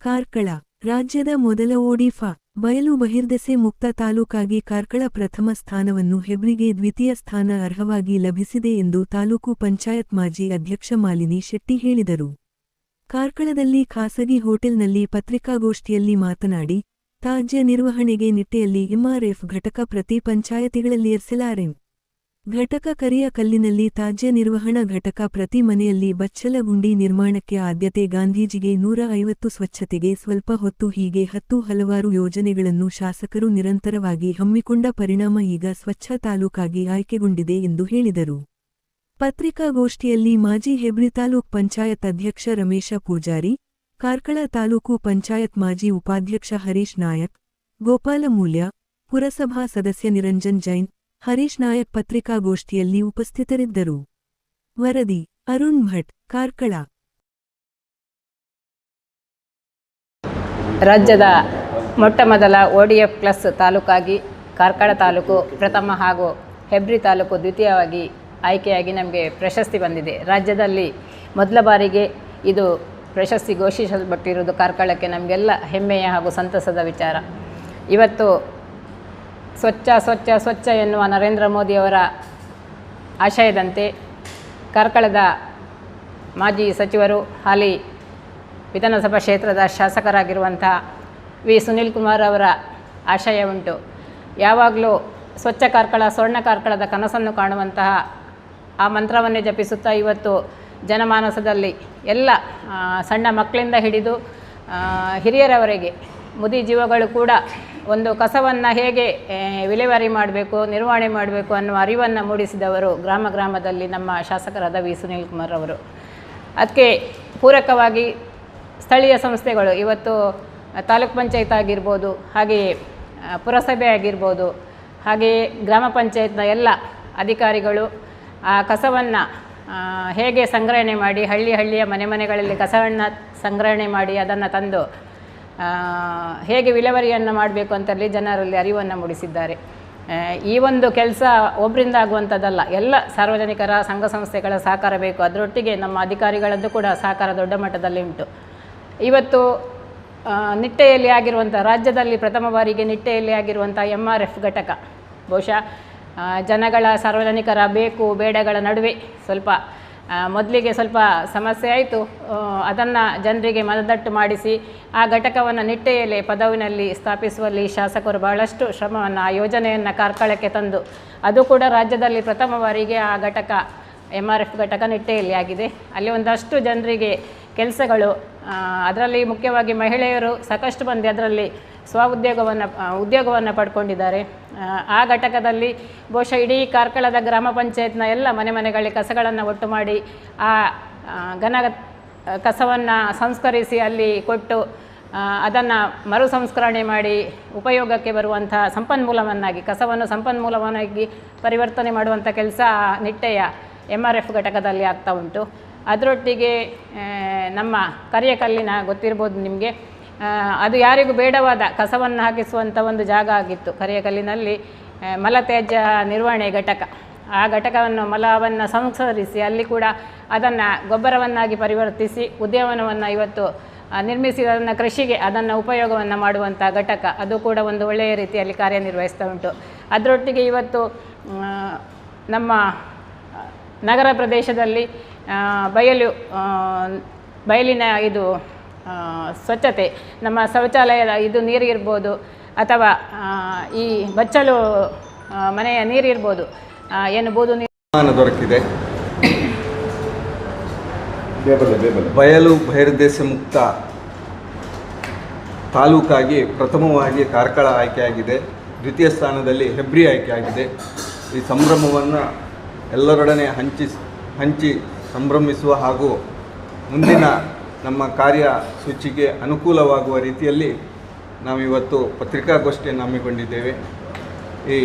ಕಾರ್ಕಳ ರಾಜ್ಯದ ಮೊದಲ ಓಡಿಫಾ ಬಯಲು ಬಹಿರ್ದೆಸೆ ಮುಕ್ತ ತಾಲೂಕಾಗಿ ಕಾರ್ಕಳ ಪ್ರಥಮ ಸ್ಥಾನವನ್ನು ಹೆಬ್ರಿಗೆ ದ್ವಿತೀಯ ಸ್ಥಾನ ಅರ್ಹವಾಗಿ ಲಭಿಸಿದೆ ಎಂದು ತಾಲೂಕು ಪಂಚಾಯತ್ ಮಾಜಿ ಅಧ್ಯಕ್ಷ ಮಾಲಿನಿ ಶೆಟ್ಟಿ ಹೇಳಿದರು. ಕಾರ್ಕಳದಲ್ಲಿ ಖಾಸಗಿ ಹೋಟೆಲ್ನಲ್ಲಿ ಪತ್ರಿಕಾಗೋಷ್ಠಿಯಲ್ಲಿ ಮಾತನಾಡಿ, ತ್ಯಾಜ್ಯ ನಿರ್ವಹಣೆಗೆ ನಿಟ್ಟೆಯಲ್ಲಿ ಎಂಆರ್ಎಫ್ ಘಟಕ ಪ್ರತಿ ಪಂಚಾಯತಿಗಳಲ್ಲಿ ಎಸ್ಎಲ್ಆರ್ಎಂ ಘಟಕ ಕರಿಯ ಕಲ್ಲಿನಲ್ಲಿ ತ್ಯಾಜ್ಯ ನಿರ್ವಹಣಾ ಘಟಕ ಪ್ರತಿ ಮನೆಯಲ್ಲಿ ಬಚ್ಚಲ ಗುಂಡಿ ನಿರ್ಮಾಣಕ್ಕೆ ಆದ್ಯತೆ ಗಾಂಧೀಜಿಗೆ 150 ಸ್ವಚ್ಛತೆಗೆ ಸ್ವಲ್ಪ ಹೊತ್ತು ಹೀಗೆ 10 ಹಲವಾರು ಯೋಜನೆಗಳನ್ನು ಶಾಸಕರು ನಿರಂತರವಾಗಿ ಹಮ್ಮಿಕೊಂಡ ಪರಿಣಾಮ ಈಗ ಸ್ವಚ್ಛ ತಾಲೂಕಾಗಿ ಆಯ್ಕೆಗೊಂಡಿದೆ ಎಂದು ಹೇಳಿದರು. ಪತ್ರಿಕಾಗೋಷ್ಠಿಯಲ್ಲಿ ಮಾಜಿ ಹೆಬ್ರಿ ತಾಲೂಕ್ ಪಂಚಾಯತ್ ಅಧ್ಯಕ್ಷ ರಮೇಶ ಪೂಜಾರಿ, ಕಾರ್ಕಳ ತಾಲೂಕು ಪಂಚಾಯತ್ ಮಾಜಿ ಉಪಾಧ್ಯಕ್ಷ ಹರೀಶ್ ನಾಯಕ್, ಗೋಪಾಲ ಮೂಲ್ಯ, ಪುರಸಭಾ ಸದಸ್ಯ ನಿರಂಜನ್ ಜೈನ್, ಹರೀಶ್ ನಾಯಕ್ ಪತ್ರಿಕಾಗೋಷ್ಠಿಯಲ್ಲಿ ಉಪಸ್ಥಿತರಿದ್ದರು. ವರದಿ ಅರುಣ್ ಭಟ್, ಕಾರ್ಕಳ. ರಾಜ್ಯದ ಮೊಟ್ಟಮೊದಲ ODF ಪ್ಲಸ್ ತಾಲೂಕಾಗಿ ಕಾರ್ಕಳ ತಾಲೂಕು ಪ್ರಥಮ ಹಾಗೂ ಹೆಬ್ರಿ ತಾಲೂಕು ದ್ವಿತೀಯವಾಗಿ ಆಯ್ಕೆಯಾಗಿ ನಮಗೆ ಪ್ರಶಸ್ತಿ ಬಂದಿದೆ. ರಾಜ್ಯದಲ್ಲಿ ಮೊದಲ ಬಾರಿಗೆ ಇದು ಪ್ರಶಸ್ತಿ ಘೋಷಿಸಲ್ಪಟ್ಟಿರುವುದು ಕಾರ್ಕಳಕ್ಕೆ ನಮಗೆಲ್ಲ ಹೆಮ್ಮೆಯ ಹಾಗೂ ಸಂತಸದ ವಿಚಾರ. ಇವತ್ತು ಸ್ವಚ್ಛ ಸ್ವಚ್ಛ ಸ್ವಚ್ಛ ಎನ್ನುವ ನರೇಂದ್ರ ಮೋದಿಯವರ ಆಶಯದಂತೆ ಕಾರ್ಕಳದ ಮಾಜಿ ಸಚಿವರು ಹಾಲಿ ವಿಧಾನಸಭಾ ಕ್ಷೇತ್ರದ ಶಾಸಕರಾಗಿರುವಂಥ ವಿ ಸುನೀಲ್ ಕುಮಾರ್ ಅವರ ಆಶಯ ಉಂಟು. ಯಾವಾಗಲೂ ಸ್ವಚ್ಛ ಕಾರ್ಕಳ ಸ್ವರ್ಣ ಕಾರ್ಕಳದ ಕನಸನ್ನು ಕಾಣುವಂತಹ ಆ ಮಂತ್ರವನ್ನೇ ಜಪಿಸುತ್ತಾ ಇವತ್ತು ಜನಮಾನಸದಲ್ಲಿ ಎಲ್ಲ ಸಣ್ಣ ಮಕ್ಕಳಿಂದ ಹಿಡಿದು ಹಿರಿಯರವರೆಗೆ ಮುದಿ ಜೀವಗಳು ಕೂಡ ಒಂದು ಕಸವನ್ನು ಹೇಗೆ ವಿಲೇವಾರಿ ಮಾಡಬೇಕು, ನಿರ್ವಹಣೆ ಮಾಡಬೇಕು ಅನ್ನುವ ಅರಿವನ್ನು ಮೂಡಿಸಿದವರು ಗ್ರಾಮ ಗ್ರಾಮದಲ್ಲಿ ನಮ್ಮ ಶಾಸಕರಾದ ವಿ ಸುನೀಲ್ ಕುಮಾರ್ ಅವರು. ಅದಕ್ಕೆ ಪೂರಕವಾಗಿ ಸ್ಥಳೀಯ ಸಂಸ್ಥೆಗಳು ಇವತ್ತು ತಾಲೂಕ್ ಪಂಚಾಯತ್ ಆಗಿರ್ಬೋದು, ಹಾಗೆಯೇ ಪುರಸಭೆ ಆಗಿರ್ಬೋದು, ಹಾಗೆಯೇ ಗ್ರಾಮ ಪಂಚಾಯತ್ನ ಎಲ್ಲ ಅಧಿಕಾರಿಗಳು ಆ ಕಸವನ್ನು ಹೇಗೆ ಸಂಗ್ರಹಣೆ ಮಾಡಿ ಹಳ್ಳಿಯ ಮನೆಗಳಲ್ಲಿ ಕಸವನ್ನು ಸಂಗ್ರಹಣೆ ಮಾಡಿ ಅದನ್ನು ತಂದು ಹೇಗೆ ವಿಲೇವಾರಿಯನ್ನು ಮಾಡಬೇಕು ಅಂತಲ್ಲಿ ಜನರಲ್ಲಿ ಅರಿವನ್ನು ಮೂಡಿಸಿದ್ದಾರೆ. ಈ ಒಂದು ಕೆಲಸ ಒಬ್ಬರಿಂದ ಆಗುವಂಥದ್ದಲ್ಲ, ಎಲ್ಲ ಸಾರ್ವಜನಿಕರ ಸಂಘ ಸಂಸ್ಥೆಗಳ ಸಹಕಾರ ಬೇಕು. ಅದರೊಟ್ಟಿಗೆ ನಮ್ಮ ಅಧಿಕಾರಿಗಳದ್ದು ಕೂಡ ಸಹಕಾರ ದೊಡ್ಡ ಮಟ್ಟದಲ್ಲಿ ಉಂಟು. ಇವತ್ತು ನಿಟ್ಟೆಯಲ್ಲಿ ಆಗಿರುವಂಥ ರಾಜ್ಯದಲ್ಲಿ ಪ್ರಥಮ ಬಾರಿಗೆ ನಿಟ್ಟೆಯಲ್ಲಿ ಆಗಿರುವಂಥ MRF ಘಟಕ ಬಹುಶಃ ಜನಗಳ ಸಾರ್ವಜನಿಕರ ಬೇಕು ಬೇಡಗಳ ನಡುವೆ ಸ್ವಲ್ಪ ಮೊದಲಿಗೆ ಸ್ವಲ್ಪ ಸಮಸ್ಯೆ ಆಯಿತು. ಅದನ್ನು ಜನರಿಗೆ ಮನದಟ್ಟು ಮಾಡಿಸಿ ಆ ಘಟಕವನ್ನು ನಿಟ್ಟೆಯಲ್ಲಿ ಪದವಿನಲ್ಲಿ ಸ್ಥಾಪಿಸುವಲ್ಲಿ ಶಾಸಕರು ಬಹಳಷ್ಟು ಶ್ರಮವನ್ನು ಆ ಯೋಜನೆಯನ್ನು ಕಾರ್ಕಳಕ್ಕೆ ತಂದು ಅದು ಕೂಡ ರಾಜ್ಯದಲ್ಲಿ ಪ್ರಥಮ ಬಾರಿಗೆ ಆ ಘಟಕ MRF ಘಟಕ ನಿಟ್ಟೆಯಲ್ಲಿ ಆಗಿದೆ. ಅಲ್ಲಿ ಒಂದಷ್ಟು ಜನರಿಗೆ ಕೆಲಸಗಳು, ಅದರಲ್ಲಿ ಮುಖ್ಯವಾಗಿ ಮಹಿಳೆಯರು ಸಾಕಷ್ಟು ಮಂದಿ ಅದರಲ್ಲಿ ಉದ್ಯೋಗವನ್ನು ಪಡ್ಕೊಂಡಿದ್ದಾರೆ. ಆ ಘಟಕದಲ್ಲಿ ಬಹುಶಃ ಇಡೀ ಕಾರ್ಕಳದ ಗ್ರಾಮ ಪಂಚಾಯತ್ನ ಎಲ್ಲ ಮನೆಗಳಿಗೆ ಕಸಗಳನ್ನು ಒಟ್ಟು ಮಾಡಿ ಆ ಘನ ಕಸವನ್ನು ಸಂಸ್ಕರಿಸಿ ಅಲ್ಲಿ ಕೊಟ್ಟು ಅದನ್ನು ಮರು ಸಂಸ್ಕರಣೆ ಮಾಡಿ ಉಪಯೋಗಕ್ಕೆ ಬರುವಂಥ ಕಸವನ್ನು ಸಂಪನ್ಮೂಲವನ್ನಾಗಿ ಪರಿವರ್ತನೆ ಮಾಡುವಂಥ ಕೆಲಸ ನಿಟ್ಟೆಯ MRF ಘಟಕದಲ್ಲಿ ಆಗ್ತಾ ಉಂಟು. ಅದರೊಟ್ಟಿಗೆ ನಮ್ಮ ಕರಿಯಕಲ್ಲಿನ ಗೊತ್ತಿರ್ಬೋದು ನಿಮಗೆ, ಅದು ಯಾರಿಗೂ ಬೇಡವಾದ ಕಸವನ್ನು ಹಾಕಿಸುವಂಥ ಒಂದು ಜಾಗ ಆಗಿತ್ತು. ಕರಿಯಕಲ್ಲಿನಲ್ಲಿ ಮಲತ್ಯಾಜ್ಯ ನಿರ್ವಹಣೆ ಘಟಕ, ಆ ಘಟಕವನ್ನು ಮಲವನ್ನು ಸಂಸ್ಕರಿಸಿ ಅಲ್ಲಿ ಕೂಡ ಅದನ್ನು ಗೊಬ್ಬರವನ್ನಾಗಿ ಪರಿವರ್ತಿಸಿ ಉದ್ಯಾನವನವನ್ನು ಇವತ್ತು ನಿರ್ಮಿಸಿ ಅದನ್ನು ಕೃಷಿಗೆ ಅದನ್ನು ಉಪಯೋಗವನ್ನು ಮಾಡುವಂಥ ಘಟಕ, ಅದು ಕೂಡ ಒಂದು ಒಳ್ಳೆಯ ರೀತಿಯಲ್ಲಿ ಕಾರ್ಯನಿರ್ವಹಿಸ್ತಾ ಉಂಟು. ಅದರೊಟ್ಟಿಗೆ ಇವತ್ತು ನಮ್ಮ ನಗರ ಪ್ರದೇಶದಲ್ಲಿ ಬಯಲಿನ ಇದು ಸ್ವಚ್ಛತೆ, ನಮ್ಮ ಶೌಚಾಲಯದ ಇದು ನೀರಿರ್ಬೋದು ಅಥವಾ ಈ ಬಚ್ಚಲು ಮನೆಯ ನೀರಿರ್ಬೋದು, ಏನು ಬೂದು ನೀರು ದೊರಕಿದೆ. ಬಯಲು ಬಹಿರ್ದೆಸೆ ಮುಕ್ತ ತಾಲೂಕಾಗಿ ಪ್ರಥಮವಾಗಿ ಕಾರ್ಕಳ ಆಯ್ಕೆಯಾಗಿದೆ. ದ್ವಿತೀಯ ಸ್ಥಾನದಲ್ಲಿ ಹೆಬ್ರಿ ಆಯ್ಕೆಯಾಗಿದೆ. ಈ ಸಂಭ್ರಮವನ್ನು ಎಲ್ಲರೊಡನೆ ಹಂಚಿ ಸಂಭ್ರಮಿಸುವ ಹಾಗೂ ಮುಂದಿನ ನಮ್ಮ ಕಾರ್ಯಸೂಚಿಗೆ ಅನುಕೂಲವಾಗುವ ರೀತಿಯಲ್ಲಿ ನಾವಿವತ್ತು ಪತ್ರಿಕಾಗೋಷ್ಠಿಯನ್ನು ಹಮ್ಮಿಕೊಂಡಿದ್ದೇವೆ. ಈ